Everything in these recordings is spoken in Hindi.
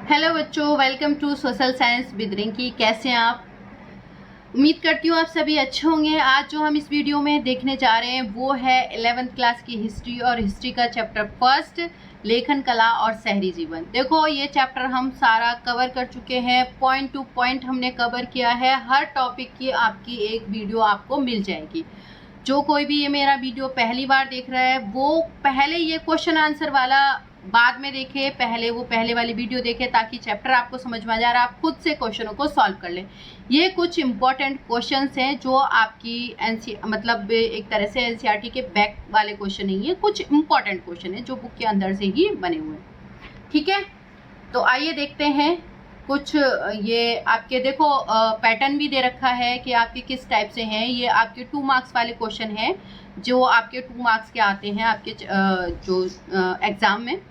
हेलो बच्चों, welcome to social science with Rinki. कैसे हैं आप? उम्मीद करती हूँ आप सभी अच्छे होंगे। आज जो हम इस वीडियो में देखने जा रहे हैं वो है 11th क्लास की हिस्ट्री और हिस्ट्री का चैप्टर फर्स्ट, लेखन कला और शहरी जीवन। देखो, ये चैप्टर हम सारा कवर कर चुके हैं, पॉइंट टू पॉइंट हमने कवर किया है। हर टॉपिक की आपकी एक वीडियो आपको मिल जाएगी। जो कोई भी ये मेरा वीडियो पहली बार देख रहा है वो पहले ये क्वेश्चन आंसर वाला बाद में देखे, पहले वो पहले वाली वीडियो देखे ताकि चैप्टर आपको समझ में आ जाए, आप खुद से क्वेश्चनों को सॉल्व कर लें। ये कुछ इंपॉर्टेंट क्वेश्चंस हैं जो आपकी मतलब एक तरह से एनसीईआरटी के बैक वाले क्वेश्चन नहीं है, कुछ इंपॉर्टेंट क्वेश्चन है जो बुक के अंदर से ही बने हुए हैं। ठीक है, तो आइए देखते हैं कुछ। ये आपके देखो पैटर्न भी दे रखा है कि आपके किस टाइप से हैं। ये आपके 2 मार्क्स वाले क्वेश्चन हैं जो आपके 2 मार्क्स के आते हैं आपके जो एग्जाम में।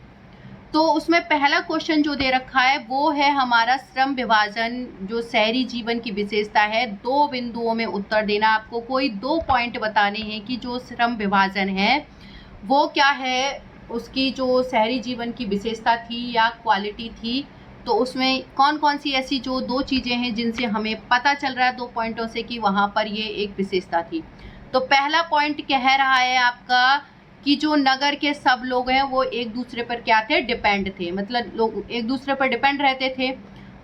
तो उसमें पहला क्वेश्चन जो दे रखा है वो है हमारा श्रम विभाजन, जो शहरी जीवन की विशेषता है। 2 बिंदुओं में उत्तर देना, आपको कोई 2 पॉइंट बताने हैं कि जो श्रम विभाजन है वो क्या है, उसकी जो शहरी जीवन की विशेषता थी या क्वालिटी थी। तो उसमें कौन कौन सी ऐसी जो 2 चीज़ें हैं जिनसे हमें पता चल रहा है 2 पॉइंटों से कि वहाँ पर ये एक विशेषता थी। तो पहला पॉइंट कह रहा है आपका कि जो नगर के सब लोग हैं वो एक दूसरे पर क्या थे, डिपेंड थे, मतलब लोग एक दूसरे पर डिपेंड रहते थे।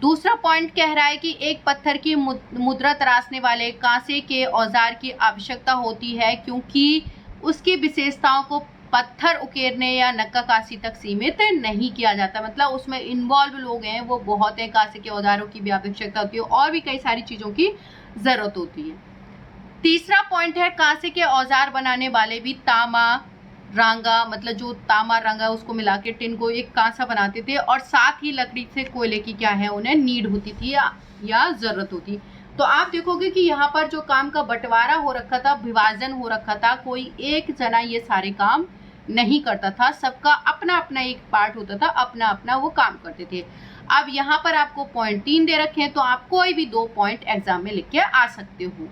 दूसरा पॉइंट कह रहा है कि एक पत्थर की मुद्रा तराशने वाले कांसे के औजार की आवश्यकता होती है क्योंकि उसकी विशेषताओं को पत्थर उकेरने या नक्काशी तक सीमित नहीं किया जाता। मतलब उसमें इन्वॉल्व लोग हैं वो बहुत है, कांसे के औजारों की भी आवश्यकता होती है और भी कई सारी चीज़ों की ज़रूरत होती है। तीसरा पॉइंट है कांसे के औजार बनाने वाले भी तामा रांगा, मतलब जो तामा रांगा उसको मिला के टिन को एक कांसा बनाते थे, और साथ ही लकड़ी से कोयले की क्या है उन्हें नीड होती थी या ज़रूरत होती। तो आप देखोगे कि यहाँ पर जो काम का बंटवारा हो रखा था, विभाजन हो रखा था, कोई एक जना ये सारे काम नहीं करता था, सबका अपना अपना एक पार्ट होता था, अपना अपना वो काम करते थे। अब यहाँ पर आपको पॉइंट 3 दे रखे हैं तो आप कोई भी 2 पॉइंट एग्जाम में लिख के आ सकते हो।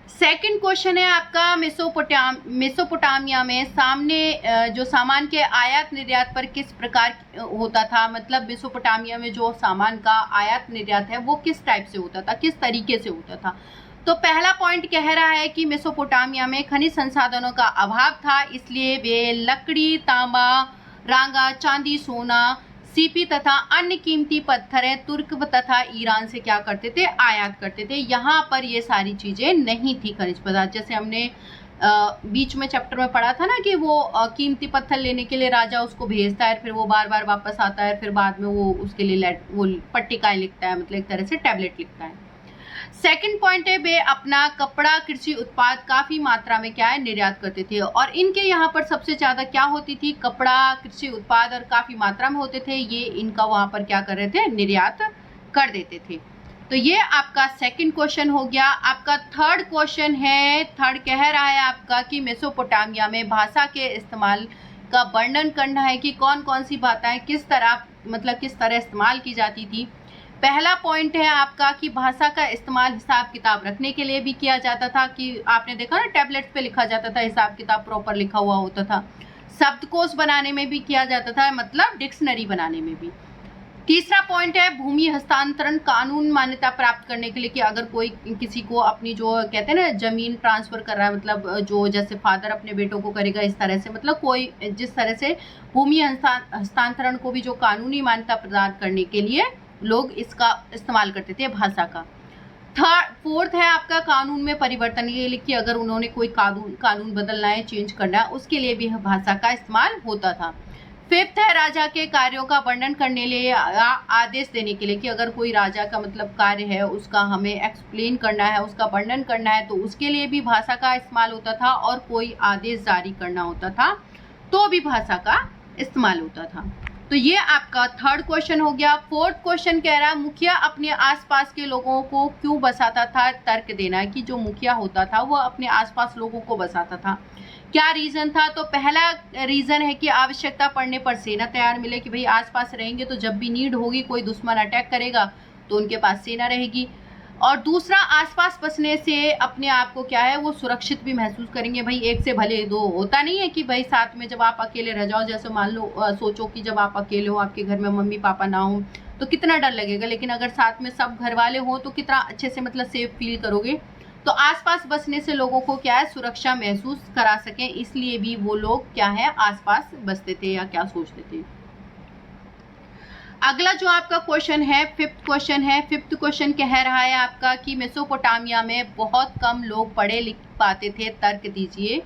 सेकंड क्वेश्चन है आपका मेसोपोटामिया में जो सामान के आयात निर्यात पर किस प्रकार होता था। मतलब मेसोपोटामिया में जो सामान का आयात निर्यात है वो किस टाइप से होता था, किस तरीके से होता था। तो पहला पॉइंट कह रहा है कि मेसोपोटामिया में खनिज संसाधनों का अभाव था, इसलिए वे लकड़ी, तांबा, रांगा, चांदी, सोना, सीपी तथा अन्य कीमती पत्थरें तुर्क तथा ईरान से क्या करते थे, आयात करते थे। यहाँ पर ये सारी चीजें नहीं थी खनिज पदार्थ। जैसे हमने बीच में चैप्टर में पढ़ा था ना कि वो कीमती पत्थर लेने के लिए राजा उसको भेजता है, फिर वो बार बार वापस आता है, फिर बाद में वो उसके लिए वो पट्टिकाएं लिखता है, मतलब एक तरह से टैबलेट लिखता है। सेकंड पॉइंट है वे अपना कपड़ा कृषि उत्पाद काफी मात्रा में क्या है, निर्यात करते थे। और इनके यहाँ पर सबसे ज्यादा क्या होती थी, कपड़ा, कृषि उत्पाद, और काफी मात्रा में होते थे, ये इनका वहां पर क्या कर रहे थे, निर्यात कर देते थे। तो ये आपका सेकंड क्वेश्चन हो गया। आपका थर्ड क्वेश्चन है, थर्ड कह रहा है आपका कि मेसोपोटामिया में भाषा के इस्तेमाल का वर्णन करना है कि कौन कौन सी भाषाएं किस तरह इस्तेमाल की जाती थी। पहला पॉइंट है आपका कि भाषा का इस्तेमाल हिसाब किताब रखने के लिए भी किया जाता था, कि आपने देखा ना टैबलेट्स पे लिखा जाता था, हिसाब किताब प्रॉपर लिखा हुआ होता था। शब्दकोश बनाने में भी किया जाता था, मतलब डिक्शनरी बनाने में भी। तीसरा पॉइंट है भूमि हस्तांतरण कानून मान्यता प्राप्त करने के लिए, कि अगर कोई किसी को अपनी जो कहते हैं ना जमीन ट्रांसफर कर रहा है, मतलब जो जैसे फादर अपने बेटों को करेगा इस तरह से, मतलब कोई जिस तरह से भूमि हस्तांतरण को भी जो कानूनी मान्यता प्रदान करने के लिए लोग इसका इस्तेमाल करते थे भाषा का। फोर्थ है आपका कानून में परिवर्तन के लिए, कि अगर उन्होंने कोई कानून बदलना है, चेंज करना है, उसके लिए भी भाषा का इस्तेमाल होता था। फिफ्थ है राजा के कार्यों का वर्णन करने लिए या आदेश देने के लिए, कि अगर कोई राजा का मतलब कार्य है उसका हमें एक्सप्लेन करना है, उसका वर्णन करना है, तो उसके लिए भी भाषा का इस्तेमाल होता था, और कोई आदेश जारी करना होता था तो भी भाषा का इस्तेमाल होता था। तो ये आपका थर्ड क्वेश्चन हो गया। फोर्थ क्वेश्चन कह रहा है मुखिया अपने आसपास के लोगों को क्यों बसाता था। तर्क देना है कि जो मुखिया होता था वो अपने आसपास लोगों को बसाता था, क्या रीजन था। तो पहला रीजन है कि आवश्यकता पड़ने पर सेना तैयार मिले, कि भाई आसपास रहेंगे तो जब भी नीड होगी, कोई दुश्मन अटैक करेगा तो उनके पास सेना रहेगी। और दूसरा, आसपास बसने से अपने आप को क्या है वो सुरक्षित भी महसूस करेंगे। भाई एक से भले दो, होता नहीं है कि भाई साथ में जब आप अकेले रह जाओ, जैसे मान लो सोचो कि जब आप अकेले हो, आपके घर में मम्मी पापा ना हो, तो कितना डर लगेगा, लेकिन अगर साथ में सब घर वाले हो तो कितना अच्छे से मतलब सेफ फील करोगे। तो आसपास बसने से लोगों को क्या है सुरक्षा महसूस करा सकें, इसलिए भी वो लोग क्या है आसपास बसते थे या क्या सोचते थे। अगला जो आपका क्वेश्चन है, फिफ्थ क्वेश्चन कह रहा है आपका कि मेसोपोटामिया में बहुत कम लोग पढ़े लिख पाते थे। तर्क दीजिए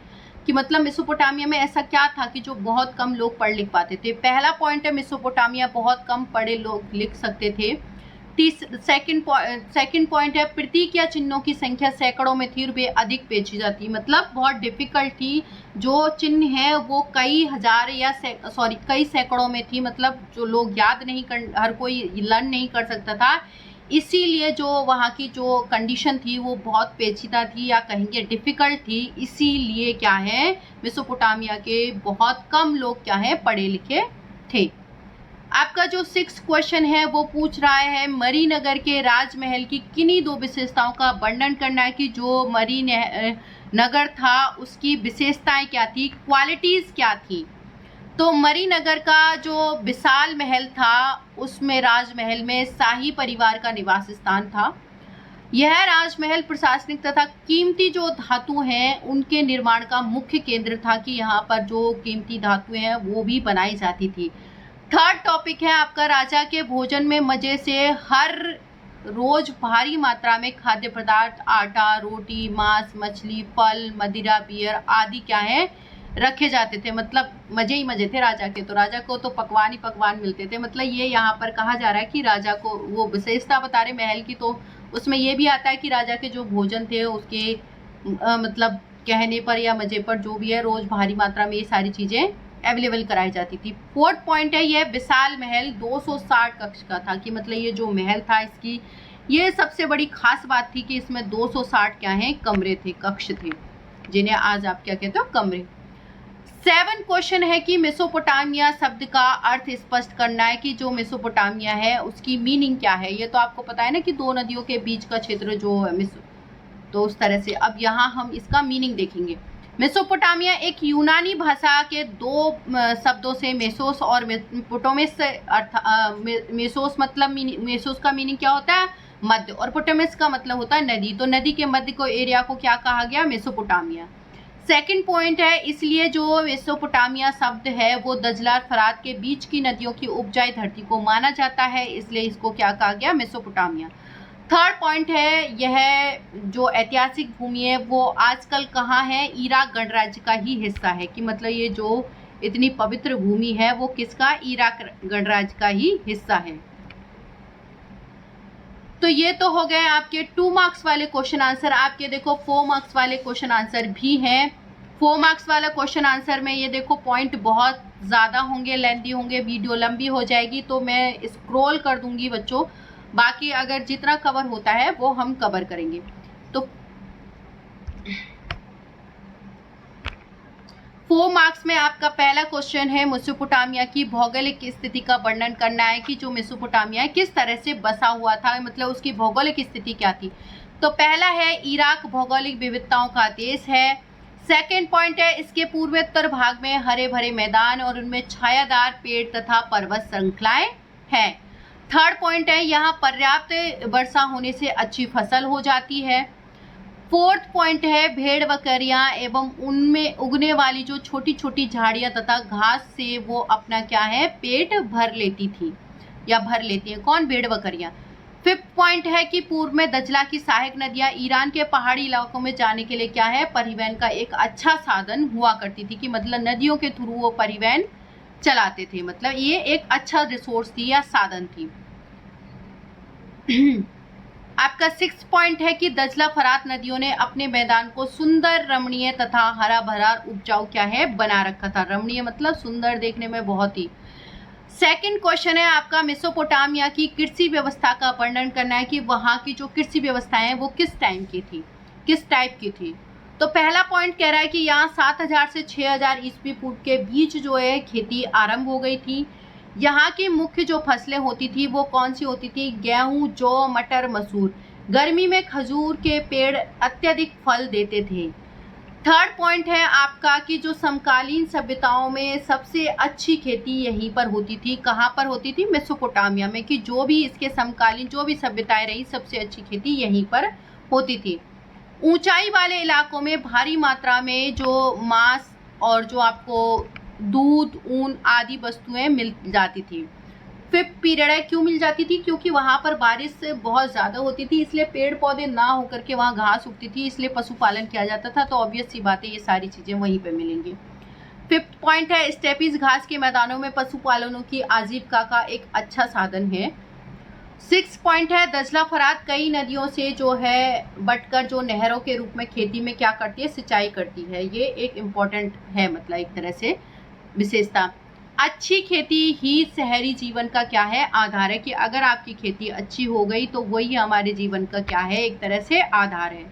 कि मतलब मेसोपोटामिया में ऐसा क्या था कि जो बहुत कम लोग पढ़ लिख पाते थे। पहला पॉइंट है मेसोपोटामिया बहुत कम पढ़े लोग लिख सकते थे। सेकंड पॉइंट है प्रतीक या चिन्हों की संख्या सैकड़ों में थी और वे अधिक पेचीदा थी, मतलब बहुत डिफिकल्ट थी। जो चिन्ह है वो कई हजार या कई सैकड़ों में थी, मतलब जो लोग याद नहीं कर, हर कोई लर्न नहीं कर सकता था, इसीलिए जो वहाँ की जो कंडीशन थी वो बहुत पेचीदा थी या कहेंगे डिफिकल्ट थी। इसीलिए क्या है मेसोपोटामिया के बहुत कम लोग क्या है पढ़े लिखे थे। आपका जो 6th क्वेश्चन है वो पूछ रहा है मरीनगर के राजमहल की किन्हीं दो विशेषताओं का वर्णन करना है कि जो मरीनगर था उसकी विशेषताएं क्या थी, क्वालिटीज क्या थी। तो मरीनगर का जो विशाल महल था उसमें राजमहल में शाही परिवार का निवास स्थान था। यह राजमहल प्रशासनिक तथा कीमती जो धातु हैं उनके निर्माण का मुख्य केंद्र था कि यहाँ पर जो कीमती धातुएं हैं वो भी बनाई जाती थी। थर्ड टॉपिक है आपका राजा के भोजन में मजे से हर रोज भारी मात्रा में खाद्य पदार्थ, आटा, रोटी, मांस, मछली, फल, मदिरा, बियर आदि क्या है रखे जाते थे। मतलब मजे ही मजे थे राजा के, तो राजा को तो पकवान ही पकवान मिलते थे। मतलब ये यहाँ पर कहा जा रहा है कि राजा को वो विशेषता बता रहे महल की, तो उसमें ये भी आता है कि राजा के जो भोजन थे उसके मतलब कहने पर या मजे पर जो भी है रोज भारी मात्रा में ये सारी चीजें अवेलेबल कराई जाती थी। फोर्थ पॉइंट है यह विशाल महल 260 कक्ष का था, कि मतलब ये जो महल था इसकी ये सबसे बड़ी खास बात थी कि इसमें 260 क्या है कमरे थे, कक्ष थे, जिन्हें आज आप क्या कहते हो कमरे। 7 क्वेश्चन है कि मेसोपोटामिया शब्द का अर्थ स्पष्ट करना है कि जो मेसोपोटामिया है उसकी मीनिंग क्या है। ये तो आपको पता है ना कि दो नदियों के बीच का क्षेत्र जो है तो उस तरह से। अब यहाँ हम इसका मीनिंग देखेंगे। मेसोपोटामिया एक यूनानी भाषा के दो शब्दों से मेसोस और पोटोमिस मेसोस मतलब मेसोस का मीनिंग क्या होता है मध्य, और पोटोमिस का मतलब होता है नदी। तो नदी के मध्य को एरिया को क्या कहा गया मेसोपोटामिया। सेकंड पॉइंट है इसलिए जो मेसोपोटामिया शब्द है वो दजला और फरात के बीच की नदियों की उपजाई धरती को माना जाता है, इसलिए इसको क्या कहा गया मेसोपोटामिया। थर्ड पॉइंट है यह जो ऐतिहासिक भूमि है वो आजकल कहाँ है, इराक गणराज्य का ही हिस्सा है, कि मतलब ये जो इतनी पवित्र भूमि है वो किसका, इराक गणराज्य का ही हिस्सा है। तो ये तो हो गए आपके 2 मार्क्स वाले क्वेश्चन आंसर। आपके देखो 4 मार्क्स वाले क्वेश्चन आंसर भी हैं। 4 मार्क्स वाला क्वेश्चन आंसर में ये देखो पॉइंट बहुत ज़्यादा होंगे, लेंथी होंगे, वीडियो लंबी हो जाएगी, तो मैं स्क्रॉल कर दूंगी बच्चों। बाकी अगर जितना कवर होता है वो हम कवर करेंगे। तो 4 मार्क्स में आपका पहला क्वेश्चन है मेसोपोटामिया की भौगोलिक स्थिति का वर्णन करना है कि जो मेसोपोटामिया किस तरह से बसा हुआ था, मतलब उसकी भौगोलिक स्थिति क्या थी। तो पहला है इराक भौगोलिक विविधताओं का देश है। सेकंड पॉइंट है इसके पूर्वोत्तर भाग में हरे भरे मैदान और उनमें छायादार पेड़ तथा पर्वत श्रृंखलाएं हैं। थर्ड पॉइंट है यहाँ पर्याप्त वर्षा होने से अच्छी फसल हो जाती है। फोर्थ पॉइंट है भेड़ बकरियां एवं उनमें उगने वाली जो छोटी छोटी झाड़ियां तथा घास से वो अपना क्या है पेट भर लेती थी या भर लेती है, कौन, भेड़ बकरियां। फिफ्थ पॉइंट है कि पूर्व में दजला की सहायक नदियां ईरान के पहाड़ी इलाकों में जाने के लिए क्या है परिवहन का एक अच्छा साधन हुआ करती थी, कि मतलब नदियों के थ्रू वो परिवहन चलाते थे, मतलब ये एक अच्छा रिसोर्स थी या साधन थी। आपका 6 पॉइंट है कि दजला फरात नदियों ने अपने मैदान को सुंदर, रमणीय तथा हरा भरा उपजाऊ क्या है बना रखा था। रमणीय मतलब सुंदर, देखने में बहुत ही। सेकंड क्वेश्चन है आपका मेसोपोटामिया की कृषि व्यवस्था का वर्णन करना है कि वहाँ की जो कृषि व्यवस्थाएं वो किस टाइम की थी, किस टाइप की थी। तो पहला पॉइंट कह रहा है कि यहाँ 7000 से 6000 ईस्वी पूर्व के बीच जो है खेती आरंभ हो गई थी। यहाँ की मुख्य जो फसलें होती थी वो कौन सी होती थी, गेहूं, जौ, मटर, मसूर। गर्मी में खजूर के पेड़ अत्यधिक फल देते थे। थर्ड पॉइंट है आपका कि जो समकालीन सभ्यताओं में सबसे अच्छी खेती यहीं पर होती थी। कहाँ पर होती थी? मेसोपोटामिया में। कि जो भी इसके समकालीन जो भी सभ्यताएं रही, सबसे अच्छी खेती यहीं पर होती थी। ऊंचाई वाले इलाकों में भारी मात्रा में जो मांस और जो आपको दूध, ऊन आदि वस्तुएं मिल जाती थी। फिफ्थ पीरियड है, क्यों मिल जाती थी? क्योंकि वहाँ पर बारिश बहुत ज़्यादा होती थी, इसलिए पेड़ पौधे ना होकर के वहाँ घास उगती थी, इसलिए पशुपालन किया जाता था। तो ऑब्वियस सी बात है, ये सारी चीज़ें वहीं पे मिलेंगी। फिफ्थ पॉइंट है, स्टेपीज घास के मैदानों में पशुपालनों की आजीविका का एक अच्छा साधन है। सिक्स पॉइंट है, दजला फरात कई नदियों से जो है बटकर जो नहरों के रूप में खेती में क्या करती है? सिंचाई करती है। ये एक इम्पॉर्टेंट है, मतलब एक तरह से विशेषता। अच्छी खेती ही शहरी जीवन का क्या है? आधार है। कि अगर आपकी खेती अच्छी हो गई तो वही हमारे जीवन का क्या है? एक तरह से आधार है।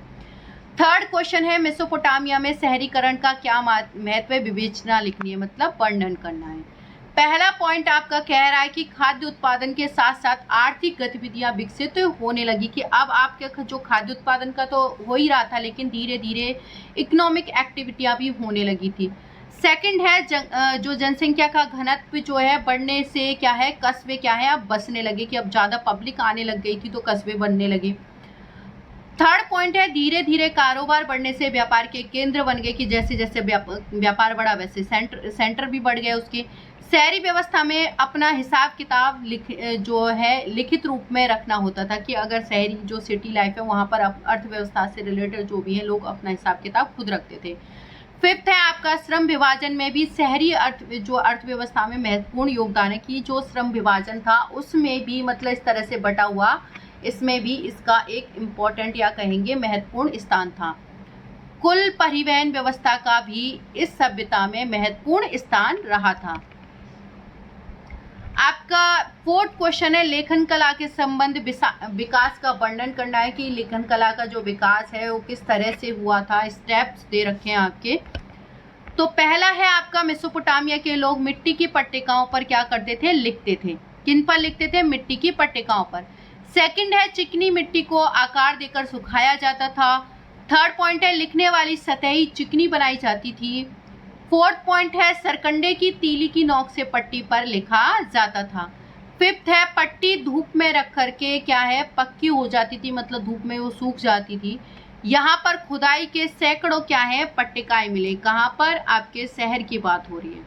थर्ड क्वेश्चन है, मेसोपोटामिया में शहरीकरण का क्या महत्व है? विवेचना लिखनी है, मतलब वर्णन करना है। पहला पॉइंट आपका कह रहा है कि खाद्य उत्पादन के साथ साथ आर्थिक गतिविधियां विकसित होने लगी। कि अब आपके जो खाद्य उत्पादन का तो हो ही रहा था, लेकिन धीरे धीरे इकोनॉमिक एक्टिविटियां भी होने लगी थी। सेकंड है, जो जनसंख्या का घनत्व जो है बढ़ने से क्या है? कस्बे क्या है? अब बसने लगे। कि अब ज़्यादा पब्लिक आने लग गई थी तो कस्बे बनने लगे। थर्ड पॉइंट है, धीरे धीरे कारोबार बढ़ने से व्यापार के केंद्र बन गए। कि जैसे जैसे व्यापार बढ़ा वैसे सेंटर भी बढ़ गए उसके। शहरी व्यवस्था में अपना हिसाब किताब जो है लिखित रूप में रखना होता था। कि अगर शहरी जो सिटी लाइफ है वहाँ पर अर्थव्यवस्था से रिलेटेड जो भी है लोग अपना हिसाब किताब खुद रखते थे। फिफ्थ है आपका, श्रम विभाजन में भी शहरी अर्थव्यवस्था में महत्वपूर्ण योगदान है। कि जो श्रम विभाजन था उसमें भी मतलब इस तरह से बटा हुआ, इसमें भी इसका एक इम्पोर्टेंट या कहेंगे महत्वपूर्ण स्थान था। कुल परिवहन व्यवस्था का भी इस सभ्यता में महत्वपूर्ण स्थान रहा था। आपका फोर्थ क्वेश्चन है, लेखन कला के संबंध विकास का वर्णन करना है। कि लेखन कला का जो विकास है वो किस तरह से हुआ था। स्टेप्स दे रखे हैं आपके। तो पहला है आपका, मेसोपोटामिया के लोग मिट्टी की पट्टिकाओं पर क्या करते थे? लिखते थे। किन पर लिखते थे? मिट्टी की पट्टिकाओं पर। सेकंड है, चिकनी मिट्टी को आकार देकर सुखाया जाता था। थर्ड पॉइंट है, लिखने वाली सतही चिकनी बनाई जाती थी। फोर्थ पॉइंट है, सरकंडे की तीली की नोक से पट्टी पर लिखा जाता था। फिफ्थ है, पट्टी धूप में रख करके क्या है? पक्की हो जाती थी, मतलब धूप में वो सूख जाती थी। यहाँ पर खुदाई के सैकड़ों क्या है? पट्टिकाएं मिले। कहाँ पर? आपके शहर की बात हो रही है।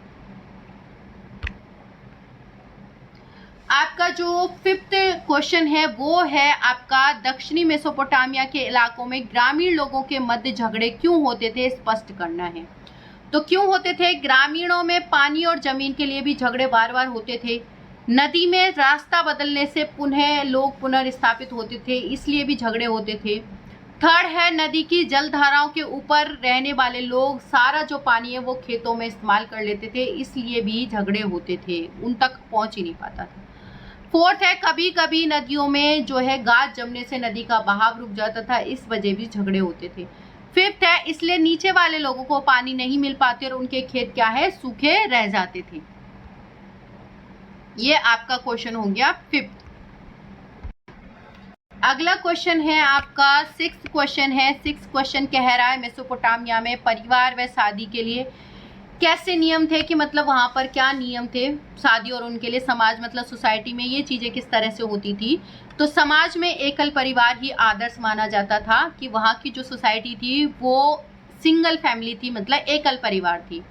आपका जो फिफ्थ क्वेश्चन है वो है आपका, दक्षिणी मेसोपोटामिया के इलाकों में ग्रामीण लोगों के मध्य झगड़े क्यों होते थे? स्पष्ट करना है। तो क्यों होते थे? ग्रामीणों में पानी और जमीन के लिए भी झगड़े बार बार होते थे। नदी में रास्ता बदलने से पुनः लोग पुनर्स्थापित होते थे, इसलिए भी झगड़े होते थे। थर्ड है, नदी की जलधाराओं के ऊपर रहने वाले लोग सारा जो पानी है वो खेतों में इस्तेमाल कर लेते थे, इसलिए भी झगड़े होते थे, उन तक पहुंच ही नहीं पाता था। फोर्थ है, कभी कभी नदियों में जो है गाद जमने से नदी का बहाव रुक जाता था, इस वजह भी झगड़े होते थे। फिफ्थ है, इसलिए नीचे वाले लोगों को पानी नहीं मिल पाते और उनके खेत क्या है? सूखे रह जाते थे। ये आपका क्वेश्चन हो गया फिफ्थ। अगला क्वेश्चन है आपका सिक्स्थ क्वेश्चन है। सिक्स्थ क्वेश्चन कह रहा है, मेसोपोटामिया में परिवार व शादी के लिए कैसे नियम थे? कि मतलब वहाँ पर क्या नियम थे शादी और उनके लिए? समाज मतलब सोसाइटी में ये चीज़ें किस तरह से होती थी? तो समाज में एकल परिवार ही आदर्श माना जाता था। कि वहाँ की जो सोसाइटी थी वो सिंगल फैमिली थी, मतलब एकल परिवार थी।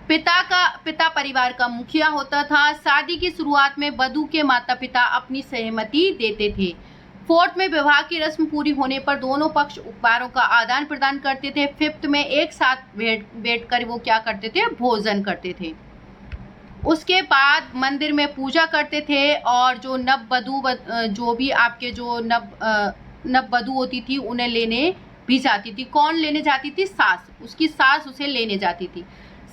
पिता परिवार का मुखिया होता था। शादी की शुरुआत में वधू के माता पिता अपनी सहमति देते थे। फोर्थ में विवाह की रस्म पूरी होने पर दोनों पक्ष उपहारों का आदान प्रदान करते थे। फिफ्थ में एक साथ बैठकर वो क्या करते थे? भोजन करते थे। उसके बाद मंदिर में पूजा करते थे और जो नववधू जो भी आपके जो नववधू होती थी उन्हें लेने भी जाती थी। कौन लेने जाती थी? सास। उसकी सास उसे लेने जाती थी।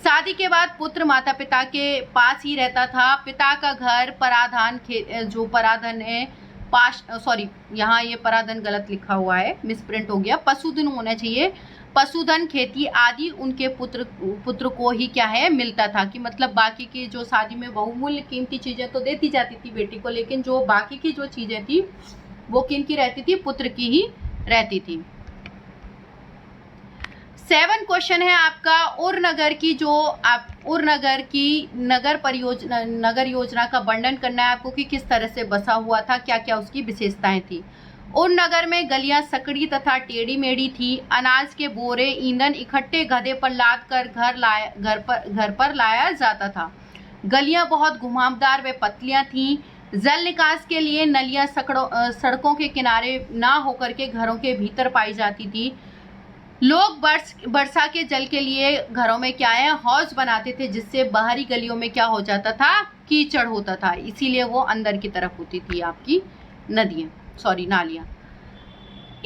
शादी के बाद पुत्र माता पिता के पास ही रहता था। पिता का घर पराधन जो पराधन है यहाँ ये पराधन गलत लिखा हुआ है, मिसप्रिंट हो गया, पशुधन होना चाहिए। पशुधन, खेती आदि उनके पुत्र को ही क्या है? मिलता था। कि मतलब बाकी की जो शादी में बहुमूल्य कीमती चीजें तो देती जाती थी बेटी को, लेकिन जो बाकी की जो चीजें थी वो किनकी रहती थी? पुत्र की ही रहती थी। 7 क्वेश्चन है आपका, उरनगर की जो उरनगर की नगर योजना का वर्णन करना है आपको कि किस तरह से बसा हुआ था, क्या क्या उसकी विशेषताएं थी। उरनगर में गलियां सकड़ी तथा टेढ़ी मेढ़ी थी। अनाज के बोरे, ईंधन इकट्ठे गधे पर लाद कर घर पर लाया जाता था। गलियां बहुत घुमावदार व पतलियां थीं। जल निकास के लिए नलियां सड़कों के किनारे ना होकर के घरों के भीतर पाई जाती थी। लोग वर्षा के जल के लिए घरों में क्या है, हौज बनाते थे, जिससे बाहरी गलियों में क्या हो जाता था? कीचड़ होता था, इसीलिए वो अंदर की तरफ होती थी आपकी नालियां।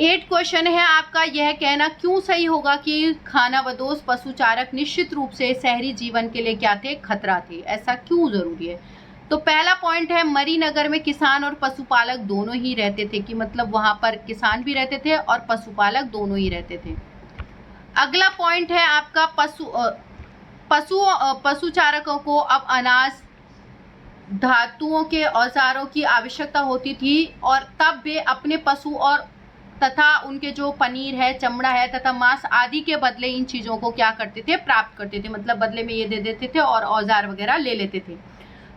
8 क्वेश्चन है आपका, यह कहना क्यों सही होगा कि खानाबदोश पशुचारक निश्चित रूप से शहरी जीवन के लिए क्या थे? खतरा थे। ऐसा क्यों जरूरी है? तो पहला पॉइंट है, मरीनगर में किसान और पशुपालक दोनों ही रहते थे, कि मतलब वहां पर किसान भी रहते थे और पशुपालक दोनों ही रहते थे। अगला पॉइंट है आपका, पशुचारकों को अब अनाज, धातुओं के औजारों की आवश्यकता होती थी, और तब वे अपने पशु और तथा उनके जो पनीर है, चमड़ा है तथा मांस आदि के बदले इन चीजों को क्या करते थे? प्राप्त करते थे, मतलब बदले में ये दे देते थे और औजार वगैरह ले लेते थे।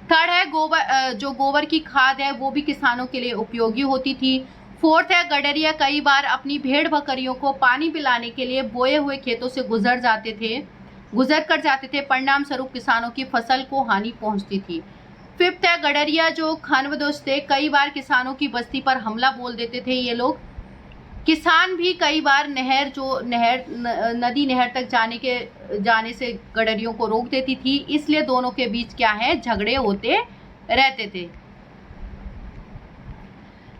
थर्ड है, गोबर की खाद है वो भी किसानों के लिए उपयोगी होती थी। फोर्थ है, गडरिया कई बार अपनी भेड़ बकरियों को पानी पिलाने के लिए बोए हुए खेतों से गुजर कर जाते थे, परिणाम स्वरूप किसानों की फसल को हानि पहुंचती थी। फिफ्थ है, गडरिया जो खानाबदोश थे कई बार किसानों की बस्ती पर हमला बोल देते थे। ये लोग किसान भी कई बार नदी नहर तक जाने से गडरियों को रोक देती थी, इसलिए दोनों के बीच क्या है? झगड़े होते रहते थे।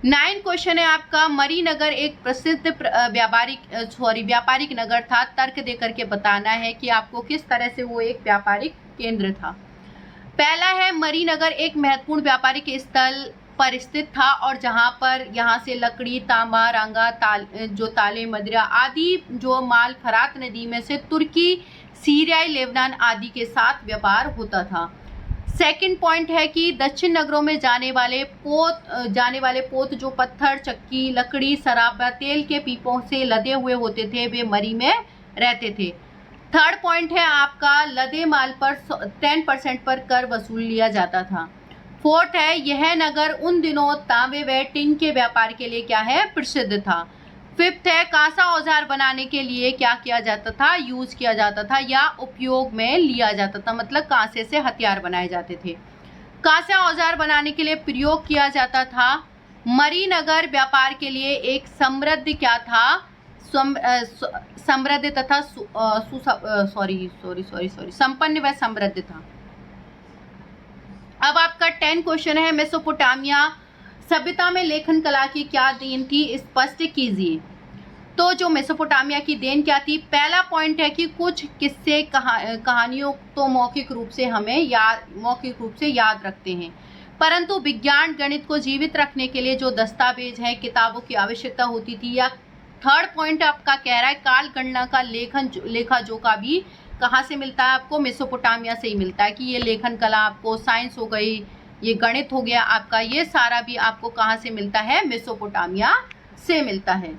9 क्वेश्चन है आपका, मरीनगर एक प्रसिद्ध व्यापारिक नगर था। तर्क देकर के बताना है कि आपको किस तरह से वो एक व्यापारिक केंद्र था। पहला है, मरीनगर एक महत्वपूर्ण व्यापारिक स्थल पर स्थित था, और यहाँ से लकड़ी, तांबा, रंगा, ताले, मदिरा आदि जो माल फरात नदी में से तुर्की, सीरिया, लेबनान आदि के साथ व्यापार होता था। सेकंड पॉइंट है कि दक्षिण नगरों में जाने वाले पोत जो पत्थर, चक्की, लकड़ी, शराब, तेल के पीपों से लदे हुए होते थे, वे मरी में रहते थे। थर्ड पॉइंट है आपका, लदे माल पर 10% पर कर वसूल लिया जाता था। फोर्थ है, यह नगर उन दिनों तांबे व टिन के व्यापार के लिए क्या है? प्रसिद्ध था। फिफ्थ है, कांसा औजार बनाने के लिए क्या किया जाता था? यूज किया जाता था या उपयोग में लिया जाता था, मतलब कांसे से हथियार बनाए जाते थे। कांसा औजार बनाने के लिए प्रयोग किया जाता था। मरीनगर व्यापार के लिए एक समृद्ध क्या था? समृद्ध तथा संपन्न व समृद्ध था। अब आपका 10 क्वेश्चन है, मेसोपोटामिया सभ्यता में लेखन कला की क्या देन थी? स्पष्ट कीजिए। तो जो मेसोपोटामिया की देन क्या थी? पहला पॉइंट है कि कुछ किस्से कहानियों तो मौखिक रूप से याद रखते हैं, परंतु विज्ञान गणित को जीवित रखने के लिए जो दस्तावेज हैं, किताबों की आवश्यकता होती थी। या थर्ड पॉइंट आपका कह रहा है, काल गणना का लेखा जोखा भी कहाँ से मिलता है आपको? मेसोपोटामिया से ही मिलता है। कि ये लेखन कला आपको, साइंस हो गई, ये गणित हो गया आपका, ये सारा भी आपको कहाँ से मिलता है? मेसोपोटामिया से मिलता है।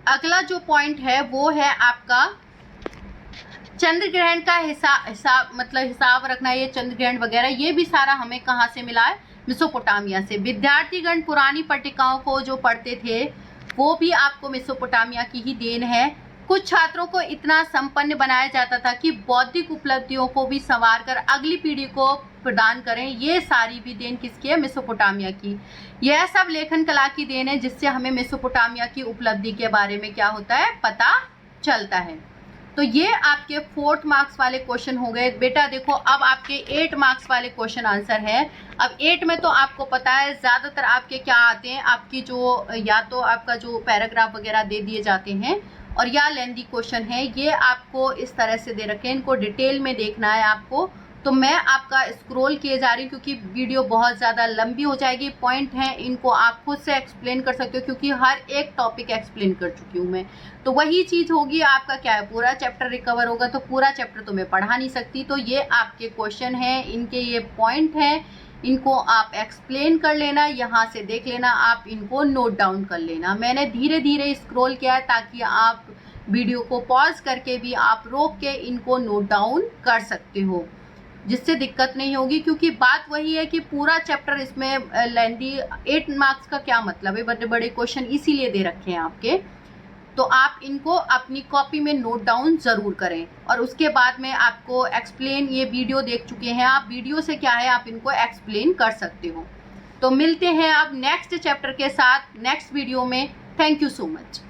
अगला जो पॉइंट है वो है आपका चंद्र ग्रहण का हिसाब रखना। ये चंद्र ग्रहण वगैरह ये भी सारा हमें कहाँ से मिला है? मेसोपोटामिया से। विद्यार्थीगण पुरानी पट्टिकाओं को जो पढ़ते थे वो भी आपको मेसोपोटामिया की ही देन है। कुछ छात्रों को इतना संपन्न बनाया जाता था कि बौद्धिक उपलब्धियों को भी संवार कर अगली पीढ़ी को प्रदान करें। ये सारी भी देन किसकी है? मेसोपोटामिया की। यह सब लेखन कला की देन है, जिससे हमें मेसोपोटामिया की उपलब्धि के बारे में क्या होता है? पता चलता है। तो ये आपके 4 मार्क्स वाले क्वेश्चन हो गए। बेटा देखो, अब आपके 8 मार्क्स वाले क्वेश्चन आंसर है। अब 8 में तो आपको पता है ज़्यादातर आपके क्या आते हैं, आपकी जो या तो आपका जो पैराग्राफ वगैरह दे दिए जाते हैं, और या लेंदी क्वेश्चन है। ये आपको इस तरह से दे रखे हैं, इनको डिटेल में देखना है आपको, तो मैं आपका स्क्रॉल किए जा रही हूँ क्योंकि वीडियो बहुत ज़्यादा लंबी हो जाएगी। पॉइंट हैं इनको आप खुद से एक्सप्लेन कर सकते हो क्योंकि हर एक टॉपिक एक्सप्लेन कर चुकी हूँ मैं। तो वही चीज़ होगी, आपका क्या है, पूरा चैप्टर रिकवर होगा तो पूरा चैप्टर तो मैं पढ़ा नहीं सकती। तो ये आपके क्वेश्चन हैं, इनके ये पॉइंट हैं, इनको आप एक्सप्लेन कर लेना, यहाँ से देख लेना, आप इनको नोट डाउन कर लेना। मैंने धीरे धीरे स्क्रॉल किया है ताकि आप वीडियो को पॉज करके भी आप रोक के इनको नोट डाउन कर सकते हो, जिससे दिक्कत नहीं होगी। क्योंकि बात वही है कि पूरा चैप्टर इसमें लेंदी, 8 मार्क्स का क्या मतलब है, बड़े बड़े क्वेश्चन इसीलिए दे रखे हैं आपके। तो आप इनको अपनी कॉपी में नोट डाउन ज़रूर करें। और उसके बाद में आपको एक्सप्लेन, ये वीडियो देख चुके हैं आप, वीडियो से क्या है आप इनको एक्सप्लेन कर सकते हो। तो मिलते हैं अब नेक्स्ट चैप्टर के साथ नेक्स्ट वीडियो में। Thank you so much.